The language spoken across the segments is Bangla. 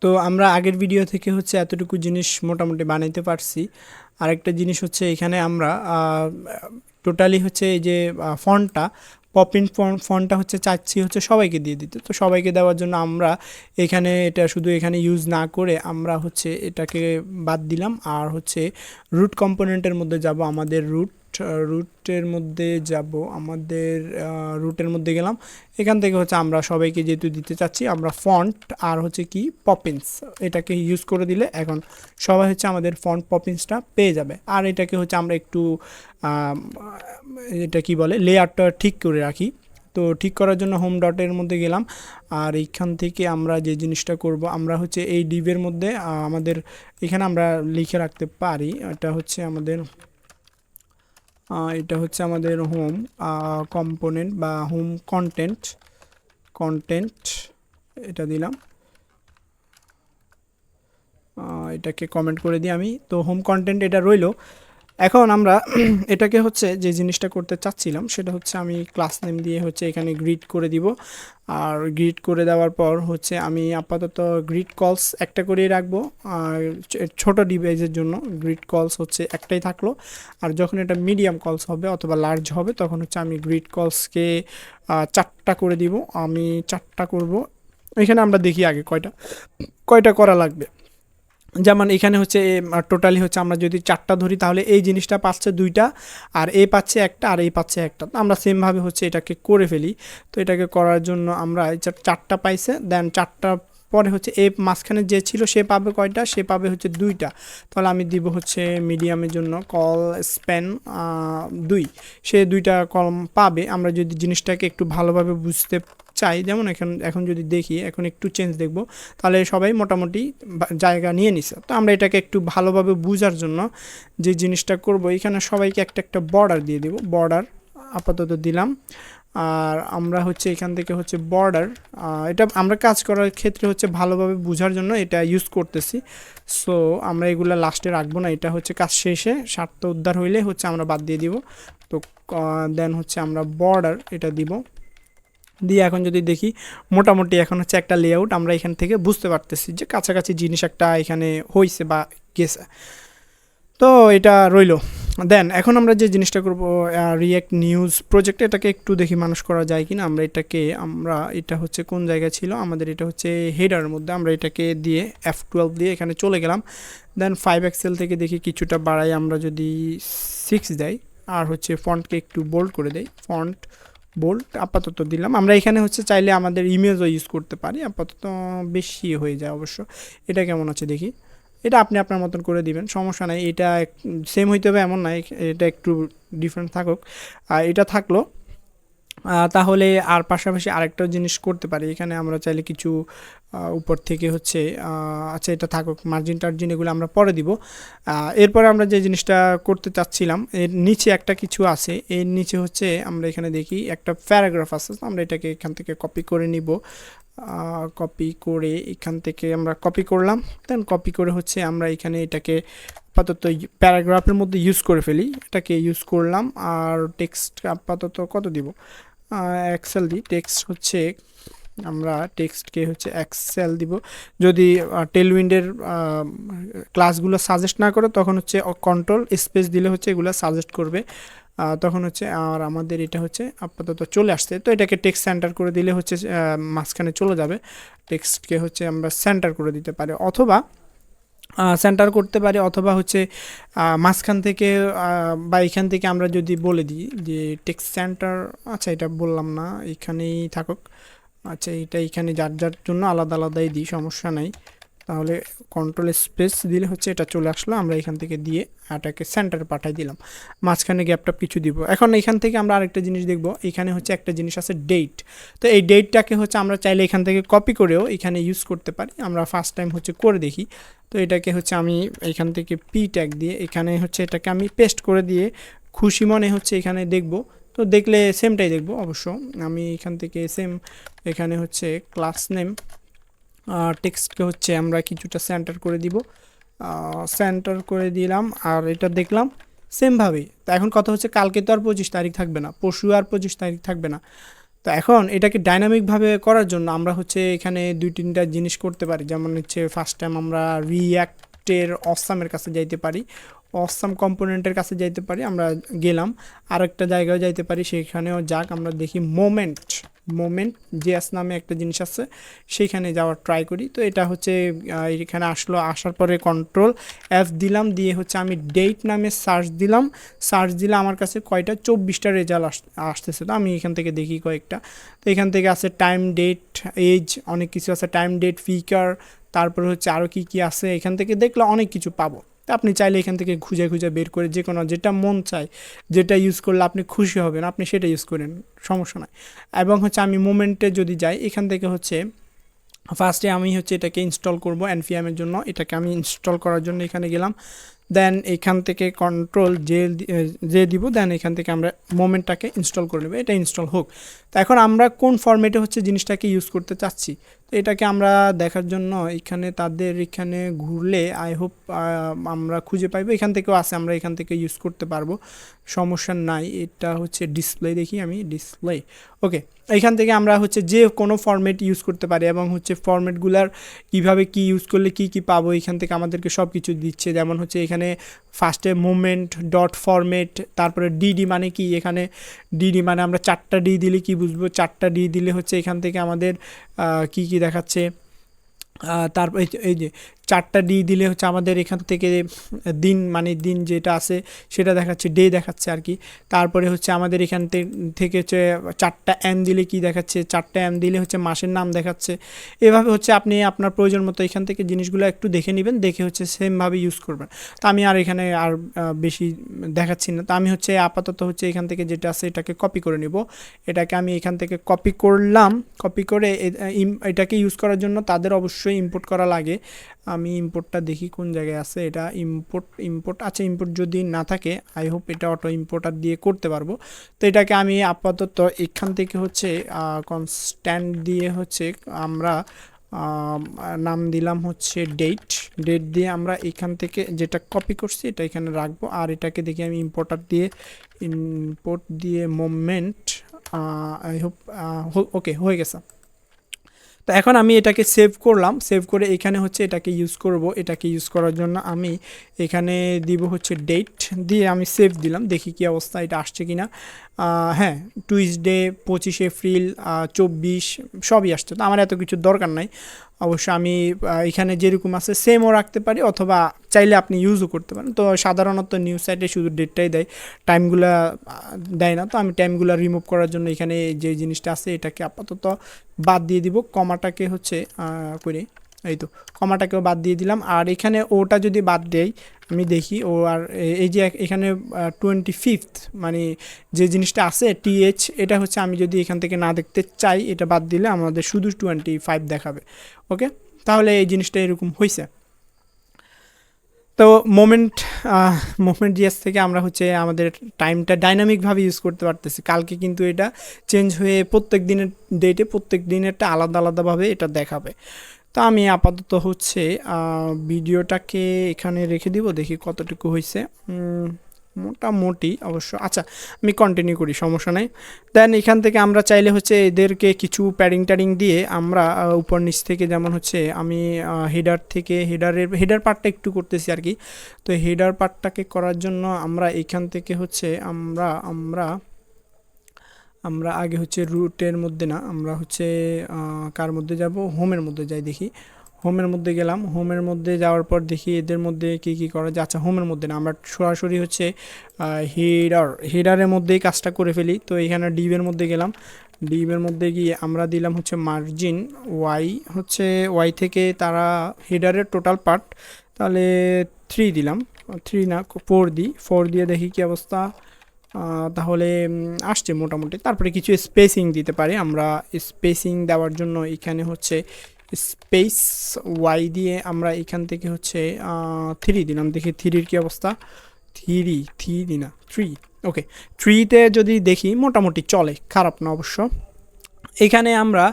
তো আমরা আগের ভিডিও থেকে হচ্ছে এতটুকু জিনিস মোটামুটি বানাইতে পারছি। আরেকটা জিনিস হচ্ছে এখানে আমরা টোটালি হচ্ছে এই যে ফন্টটা পপ ইন ফন্টটা হচ্ছে চাচ্ছি হচ্ছে সবাইকে দিয়ে দিতে। তো সবাইকে দেওয়ার জন্য আমরা এখানে এটা শুধু এখানে ইউজ না করে আমরা হচ্ছে এটাকে বাদ দিলাম, আর হচ্ছে রুট কম্পোনেন্টের মধ্যে যাব, আমাদের রুটের মধ্যে যাব, আমাদের রুটের মধ্যে গেলাম। এখান থেকে হচ্ছে আমরা সবাইকে যেহেতু দিতে চাচ্ছি, আমরা ফন্ট আর হচ্ছে কি পপিন্স এটাকে ইউজ করে দিলে এখন সবাই হচ্ছে আমাদের ফন্ট পপিন্সটা পেয়ে যাবে। আর এটাকে হচ্ছে আমরা একটু এটা কি বলে লেয়ারটা ঠিক করে রাখি। তো ঠিক করার জন্য হোম ডটের মধ্যে গেলাম, আর এইখান থেকে আমরা যে জিনিসটা করব, আমরা হচ্ছে এই ডিভের মধ্যে আমাদের এখানে আমরা লিখে রাখতে পারি, এটা হচ্ছে আমাদের হোম কম্পোনেন্ট বা হোম কন্টেন্ট কন্টেন্ট এটা দিলাম। এটাকে কমেন্ট করে দিই আমি। তো হোম কন্টেন্ট এটা রইলো। এখন আমরা এটাকে হচ্ছে যে জিনিসটা করতে চাচ্ছিলাম সেটা হচ্ছে আমি ক্লাস নেম দিয়ে হচ্ছে এখানে গ্রিড করে দিব। আর গ্রিড করে দেওয়ার পর হচ্ছে আমি আপাতত গ্রিড কলস একটা করেই রাখবো। আর ছোট ডিভাইসের জন্য গ্রিড কলস হচ্ছে একটাই থাকলো। আর যখন এটা মিডিয়াম কলস হবে অথবা লার্জ হবে তখন হচ্ছে আমি গ্রিড কলসকে 4টা করে দিব। আমি 4টা করব। এখানে আমরা দেখি আগে কয়টা কয়টা করা লাগবে। যেমন এখানে হচ্ছে টোটালি হচ্ছে আমরা যদি 4টা ধরি তাহলে এই জিনিসটা পাচ্ছে 2টা, আর এ পাচ্ছে একটা, আর এই পাচ্ছে একটা। তো আমরা সেমভাবে হচ্ছে এটাকে করে ফেলি। তো এটাকে করার জন্য আমরা 4টা পাইছে, দেন 4টা পরে হচ্ছে এ মাঝখানে যে ছিল সে পাবে কয়টা, সে পাবে হচ্ছে 2টা। তাহলে আমি দিব হচ্ছে মিডিয়ামের জন্য কল স্প্যান 2, সে 2টা কলম পাবে। আমরা যদি জিনিসটাকে একটু ভালোভাবে বুঝতে চাই, যেমন এখন যদি দেখি, এখন একটু চেঞ্জ দেখব, তাহলে সবাই মোটামুটি জায়গা নিয়ে নিছে। তো আমরা এটাকে একটু ভালোভাবে বোঝার জন্য যে জিনিসটা করব, এখানে সবাইকে একটা একটা বর্ডার দিয়ে দেব। বর্ডার আপাতত দিলাম। আর আমরা হচ্ছে এখান থেকে হচ্ছে বর্ডার, এটা আমরা কাজ করার ক্ষেত্রে হচ্ছে ভালোভাবে বোঝার জন্য এটা ইউজ করতেছি। সো আমরা এগুলো লাস্টে রাখবো না, এটা হচ্ছে কাজ শেষে স্বার্থ উদ্ধার হইলে হচ্ছে আমরা বাদ দিয়ে দিব। তো দেন হচ্ছে আমরা বর্ডার এটা দিব দিয়ে এখন যদি দেখি মোটামুটি এখন হচ্ছে একটা লেআউট আমরা এখান থেকে বুঝতে পারতেছি যে কাছাকাছি জিনিস একটা এখানে হয়েছে বা গেছে। তো এটা রইলো। দেন এখন আমরা যে জিনিসটা করব, রিয়েক্ট নিউজ প্রজেক্ট, এটাকে একটু দেখি মানুষ করা যায় কিনা। আমরা এটা হচ্ছে কোন জায়গায় ছিল আমাদের, এটা হচ্ছে হেডারের মধ্যে। আমরা এটাকে দিয়ে F12 দিয়ে এখানে চলে গেলাম। দেন 5 এক্সেল থেকে দেখি কিছুটা বাড়াই, আমরা যদি 6 দেই, আর হচ্ছে ফন্টকে একটু বোল্ড করে দেই, ফন্ট বোল্ড আপাতত দিলাম। আমরা এখানে হচ্ছে চাইলে আমাদের ইমেজও ইউজ করতে পারি, আপাতত বেশি হয়ে যায় অবশ্য। এটা কেমন আছে দেখি, এটা আপনি আপনার মতন করে দিবেন, সমস্যা নাই। এটা সেম হইতে হবে এমন নাই, এটা একটু ডিফারেন্ট থাকুক। আর এটা থাকলো। তাহলে আর পাশাপাশি আরেকটা জিনিস করতে পারি, এখানে আমরা চাইলে কিছু উপর থেকে হচ্ছে আচ্ছা এটা থাকুক, মার্জিন টার্জিন এগুলো আমরা পরে দিব। এরপরে আমরা যে জিনিসটা করতে চাচ্ছিলাম, এর নিচে একটা কিছু আছে, এর নিচে হচ্ছে আমরা এখানে দেখি একটা প্যারাগ্রাফ আছে। আমরা এটাকে এখান থেকে কপি করে নিব। কপি করে এখান থেকে আমরা কপি করলাম। দেন কপি করে হচ্ছে আমরা এখানে এটাকে আপাতত প্যারাগ্রাফের মধ্যে ইউজ করে ফেলি, এটাকে ইউজ করলাম। আর টেক্সট আপাতত কত দিব, এক্সেল দিই। টেক্সট হচ্ছে আমরা টেক্সটকে হচ্ছে এক্সেল দিব। যদি টেলউইন্ডের ক্লাসগুলো সাজেস্ট না করে তখন হচ্ছে কন্ট্রোল স্পেস দিলে হচ্ছে এগুলো সাজেস্ট করবে, তখন হচ্ছে। আর আমাদের এটা হচ্ছে আপাতত চলে আসছে, তো এটাকে টেক্সট সেন্টার করে দিলে হচ্ছে মাঝখানে চলে যাবে। টেক্সটকে হচ্ছে আমরা সেন্টার করে দিতে পারি, অথবা সেন্টার করতে পারি, অথবা হচ্ছে মাঝখান থেকে বা এখান থেকে আমরা যদি বলে দিই যে টেক্সট সেন্টার, আচ্ছা এটা বললাম না, এখানেই থাকুক। আচ্ছা এটা এখানে যার যার জন্য আলাদা আলাদাই দিই, সমস্যা নাই। তাহলে কন্ট্রোল স্পেস দিলে হচ্ছে এটা চলে আসলো, আমরা এখান থেকে দিয়ে এটাকে সেন্টারে পাঠিয়ে দিলাম। মাঝখানে গ্যাপটা কিছু দিব। এখন এখান থেকে আমরা আরেকটা জিনিস দেখব, এখানে হচ্ছে একটা জিনিস আছে ডেট। তো এই ডেটটাকে হচ্ছে আমরা চাইলে এখান থেকে কপি করেও এখানে ইউজ করতে পারি। আমরা ফার্স্ট টাইম হচ্ছে করে দেখি। তো এটাকে হচ্ছে আমি এখান থেকে পি ট্যাগ দিয়ে এখানে হচ্ছে এটাকে আমি পেস্ট করে দিয়ে খুশি মনে হচ্ছে এখানে দেখব। তো দেখলে সেমটাই দেখব অবশ্য। আমি এখান থেকে সেম এখানে হচ্ছে ক্লাস নেম টেক্সটকে হচ্ছে আমরা কিছুটা সেন্টার করে দিব, সেন্টার করে দিলাম। আর এটা দেখলাম সেমভাবেই। তো এখন কথা হচ্ছে কালকে তো আর 25 তারিখ থাকবে না, পরশু আর 25 তারিখ থাকবে না। তো এখন এটাকে ডাইনামিকভাবে করার জন্য আমরা হচ্ছে এখানে 2-3টা জিনিস করতে পারি, যেমন হচ্ছে ফার্স্ট টাইম আমরা রিয়াক্টের অসামের কাছে যাইতে পারি, অসাম কম্পোনেন্টের কাছে যাইতে পারি, আমরা গেলাম। আরেকটা জায়গায় যাইতে পারি, সেখানেও যাক, আমরা দেখি মোমেন্ট জেএস নামে একটা জিনিস আছে, সেইখানে যাওয়ার ট্রাই করি। তো এটা হচ্ছে এখানে আসার পরে কন্ট্রোল এফ দিলাম, দিয়ে হচ্ছে আমি ডেট নামে সার্চ দিলে আমার কাছে কয়টা 24টা রেজাল্ট আসতেছে। তো আমি এখান থেকে দেখি কয়েকটা। তো এখান থেকে আছে টাইম, ডেট, এজ, অনেক কিছু আছে, টাইম, ডেট, ফিকার, তারপরে হচ্ছে আরও কি আছে, এখান থেকে দেখলে অনেক কিছু পাবো। তো আপনি চাইলে এখান থেকে খুঁজে বের করে যে কোনো যেটা মন চায়, যেটা ইউজ করলে আপনি খুশি হবেন, আপনি সেটা ইউজ করেন, সমস্যা নাই। এবং হচ্ছে আমি মোমেন্টে যদি যাই, এখান থেকে হচ্ছে ফার্স্টে আমি হচ্ছে এটাকে ইনস্টল করব এনপিএমের জন্য। এটাকে আমি ইনস্টল করার জন্য এখানে গেলাম, দেন এখান থেকে কন্ট্রোল যে দিব, দেন এখান থেকে আমরা মোমেন্টটাকে ইনস্টল করে নেব, এটা ইনস্টল হোক। তো এখন আমরা কোন ফরম্যাটে হচ্ছে জিনিসটাকে ইউজ করতে চাচ্ছি, তো এটাকে আমরা দেখার জন্য এখানে ঘুরলে আই হোপ আমরা খুঁজে পাইবো। এখান থেকেও আছে, আমরা এখান থেকে ইউজ করতে পারবো, সমস্যা নাই। এটা হচ্ছে ডিসপ্লে, দেখি আমি ডিসপ্লে, ওকে। এখান থেকে আমরা হচ্ছে যে কোনো ফরম্যাট ইউজ করতে পারি, এবং হচ্ছে ফরম্যাটগুলার কীভাবে কি ইউজ করলে কি পাবো, এখান থেকে আমাদেরকে সব কিছু দিচ্ছে। যেমন হচ্ছে এখানে ফার্স্টে মোমেন্ট ডট ফরম্যাট, তারপরে ডিডি মানে কি, এখানে ডিডি মানে আমরা 4টা ডি দিলে কি বুঝবো, 4টা ডি দিলে হচ্ছে এখান থেকে আমাদের কি দেখাচ্ছে, তারপর এই যে 4টা ডি দিলে হচ্ছে আমাদের এখান থেকে দিন, মানে দিন যেটা আছে সেটা দেখাচ্ছে, ডে দেখাচ্ছে আর কি। তারপরে হচ্ছে আমাদের এখান থেকে হচ্ছে 4টা এম দিলে কি দেখাচ্ছে, 4টা এম দিলে হচ্ছে মাসের নাম দেখাচ্ছে। এভাবে হচ্ছে আপনি আপনার প্রয়োজন মতো এখান থেকে জিনিসগুলো একটু দেখে নেবেন, দেখে হচ্ছে সেমভাবে ইউজ করবেন। তো আমি আর এখানে আর বেশি দেখাচ্ছি না। তো আমি হচ্ছে আপাতত হচ্ছে এখান থেকে যেটা আছে এটাকে কপি করে নেব। এটাকে আমি এখান থেকে কপি করলাম, কপি করে এটাকে ইউজ করার জন্য তাদের অবশ্যই ইম্পোর্ট করা লাগে। আমি ইম্পোর্টটা দেখি কোন জায়গায় আছে, এটা ইম্পোর্ট আছে। ইম্পোর্ট যদি না থাকে আই হোপ এটা অটো ইম্পোর্টার দিয়ে করতে পারবো। তো এটাকে আমি আপাতত এখান থেকে হচ্ছে কনস্ট্যান্ট দিয়ে হচ্ছে আমরা নাম দিলাম হচ্ছে ডেট দিয়ে আমরা এখান থেকে যেটা কপি করছি এটা এখানে রাখবো। আর এটাকে দেখি আমি ইম্পোর্ট দিয়ে মোমেন্ট, আই হোপ ওকে হয়ে গেছে। তো এখন আমি এটাকে সেভ করলাম, সেভ করে এখানে হচ্ছে এটাকে ইউজ করব। এটাকে ইউজ করার জন্য আমি এখানে দিব হচ্ছে ডেট দিয়ে আমি সেভ দিলাম, দেখি কি অবস্থা, এটা আসছে কি না। হ্যাঁ, টুইসডে 25 এপ্রিল 24 সবই আসছে। তো আমার এত কিছু দরকার নাই, অবশ্য আমি এখানে যেরকম আছে সেমও রাখতে পারি, অথবা চাইলে আপনি ইউজও করতে পারেন। তো সাধারণত নিউজ সাইটে শুধু ডেটটাই দেয়, টাইমগুলো দেয় না। তো আমি টাইমগুলো রিমুভ করার জন্য এখানে যে জিনিসটা আছে এটাকে আপাতত বাদ দিয়ে দিব, কমাটাকে হচ্ছে করে, এই তো কমাটাকেও বাদ দিয়ে দিলাম। আর এখানে ওটা যদি বাদ দেয় আমি দেখি ও, আর এই যে এখানে 25 মানে যে জিনিসটা আছে টিএইচ, এটা হচ্ছে আমি যদি এখান থেকে না দেখতে চাই, এটা বাদ দিলে আমাদের শুধু 25 দেখাবে। ওকে, তাহলে এই জিনিসটা এরকম হয়েছে। তো মোমেন্ট জিএস থেকে আমরা হচ্ছে আমাদের টাইমটা ডাইনামিকভাবে ইউজ করতে পারতেছি। কালকে কিন্তু এটা চেঞ্জ হয়ে প্রত্যেক দিনের ডেটে প্রত্যেক দিনেরটা আলাদাভাবে এটা দেখাবে। তো আমি আপাতত হচ্ছে ভিডিওটাকে এখানে রেখে দিব, দেখি কতটুকু হয়েছে, মোটামুটি অবশ্য। আচ্ছা, আমি কন্টিনিউ করি, সমস্যা নেই। দেন এখান থেকে আমরা চাইলে হচ্ছে এদেরকে কিছু প্যাডিং দিয়ে আমরা উপর নিচ থেকে, যেমন হচ্ছে আমি হেডার পার্টটা একটু করতেছি আর কি। তো হেডার পার্টটাকে করার জন্য আমরা এখান থেকে হচ্ছে আমরা আগে হচ্ছে রুটের মধ্যে না, আমরা হচ্ছে কার মধ্যে যাব, হোমের মধ্যে যাই, দেখি হোমের মধ্যে গেলাম। হোমের মধ্যে যাওয়ার পর দেখি এদের মধ্যে কি করা যায়। আচ্ছা, হোমের মধ্যে না, আমরা সরাসরি হচ্ছে হেডারের মধ্যেই কাজটা করে ফেলি। তো এখানে ডিভের মধ্যে গেলাম, ডিভের মধ্যে গিয়ে আমরা দিলাম হচ্ছে মার্জিন ওয়াই থেকে তারা হেডারের টোটাল পার্ট, তাহলে 3 দিলাম, 3 না 4 দিই, 4 দিয়ে দেখি কি অবস্থা। তাহলে আসছে মোটামুটি। তারপরে কিছু স্পেসিং দিতে পারি আমরা। স্পেসিং দেওয়ার জন্য এখানে হচ্ছে স্পেস ওয়াই দিয়ে আমরা এখান থেকে হচ্ছে 3 দিলাম, দেখি 3-এর কি অবস্থা। 3 না 3, ওকে। 3-তে যদি দেখি মোটামুটি চলে, খারাপ না অবশ্য। এখানে আমরা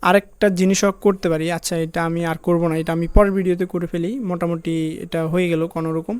আরেকটা জিনিসও করতে পারি। আচ্ছা, এটা আমি আর করব না, এটা আমি পরের ভিডিওতে করে ফেলি। মোটামুটি এটা হয়ে গেল কোনোরকম।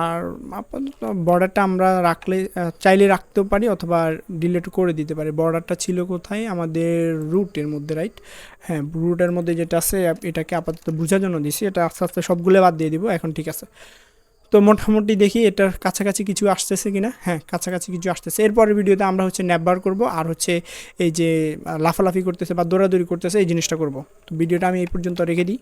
আর আপাতত বর্ডারটা আমরা রাখলে চাইলে রাখতেও পারি অথবা ডিলিট করে দিতে পারি। বর্ডারটা ছিল কোথায়? আমাদের রুটের মধ্যে, রাইট? হ্যাঁ, রুটের মধ্যে যেটা আছে এটাকে আপাতত বোঝার জন্য দিছি। এটা আস্তে আস্তে সবগুলো বাদ দিয়ে দিব, এখন ঠিক আছে। তো মোটামুটি দেখি এটার কাছাকাছি কিছু আসতেছে কিনা। হ্যাঁ, কাছাকাছি কিছু আসতেছে। এরপরের ভিডিওতে আমরা হচ্ছে ন্যাপ বার করবো, আর হচ্ছে এই যে লাফালাফি করতেছে বা দৌড়াদৌড়ি করতেছে এই জিনিসটা করব। তো ভিডিওটা আমি এই পর্যন্ত রেখে দিই।